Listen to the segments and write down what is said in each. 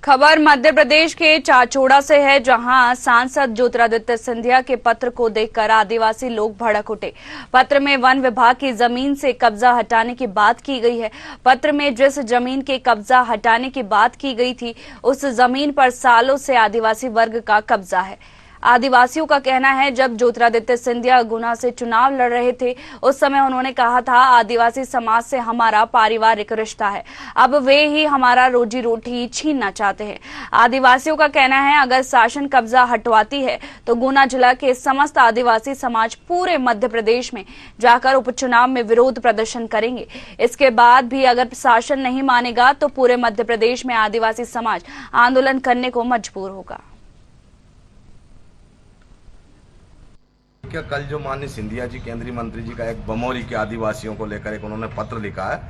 खबर मध्य प्रदेश के चाचौड़ा से है, जहां सांसद ज्योतिरादित्य सिंधिया के पत्र को देखकर आदिवासी लोग भड़क उठे। पत्र में वन विभाग की जमीन से कब्जा हटाने की बात की गई है। पत्र में जिस जमीन के कब्जा हटाने की बात की गई थी, उस जमीन पर सालों से आदिवासी वर्ग का कब्जा है। आदिवासियों का कहना है, जब ज्योतिरादित्य सिंधिया गुना से चुनाव लड़ रहे थे, उस समय उन्होंने कहा था आदिवासी समाज से हमारा पारिवारिक रिश्ता है। अब वे ही हमारा रोजी रोटी छीनना चाहते हैं। आदिवासियों का कहना है, अगर शासन कब्जा हटवाती है तो गुना जिला के समस्त आदिवासी समाज पूरे मध्य प्रदेश में जाकर उपचुनाव में विरोध प्रदर्शन करेंगे। इसके बाद भी अगर शासन नहीं मानेगा तो पूरे मध्य प्रदेश में आदिवासी समाज आंदोलन करने को मजबूर होगा। क्या कल जो माननीय सिंधिया जी केंद्रीय मंत्री जी का एक बमोरी के आदिवासियों को लेकर एक उन्होंने पत्र लिखा है,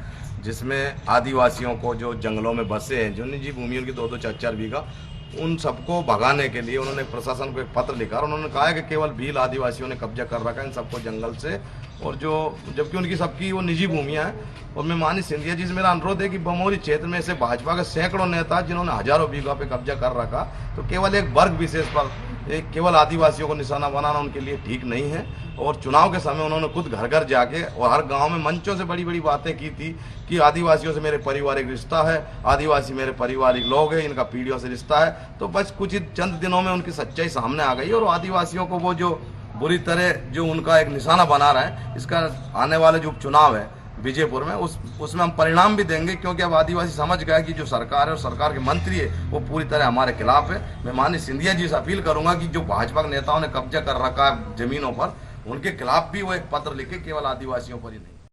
जिसमें आदिवासियों को जो जंगलों में बसे हैं, जो निजी भूमि उनकी 2-2 4-4 बीघा, उन सबको भगाने के लिए उन्होंने प्रशासन को एक पत्र लिखा और उन्होंने कहा है कि केवल भील आदिवासियों ने कब्जा कर रखा है इन सबको जंगल से, और जो जबकि उनकी सबकी वो निजी भूमियां हैं। और मैं माननीय सिंधिया जी से मेरा अनुरोध है कि बमोरी क्षेत्र में से भाजपा के सैकड़ों नेता जिन्होंने हजारों बीघा पे कब्जा कर रखा, तो केवल एक वर्ग विशेष पर एक केवल आदिवासियों को निशाना बनाना उनके लिए ठीक नहीं है। और चुनाव के समय उन्होंने खुद घर घर जाके और हर गांव में मंचों से बड़ी बड़ी बातें की थी कि आदिवासियों से मेरे पारिवारिक रिश्ता है, आदिवासी मेरे पारिवारिक लोग हैं, इनका पीढ़ियों से रिश्ता है। तो बस कुछ ही चंद दिनों में उनकी सच्चाई सामने आ गई और आदिवासियों को वो जो बुरी तरह जो उनका एक निशाना बना रहा है, इसका आने वाले जो उपचुनाव है विजयपुर में उसमें हम परिणाम भी देंगे, क्योंकि अब आदिवासी समझ गया कि जो सरकार है और सरकार के मंत्री है वो पूरी तरह हमारे खिलाफ है। मैं माननीय सिंधिया जी से अपील करूंगा कि जो भाजपा के नेताओं ने कब्जा कर रखा है जमीनों पर, उनके खिलाफ भी वो एक पत्र लिखे, केवल आदिवासियों पर ही नहीं।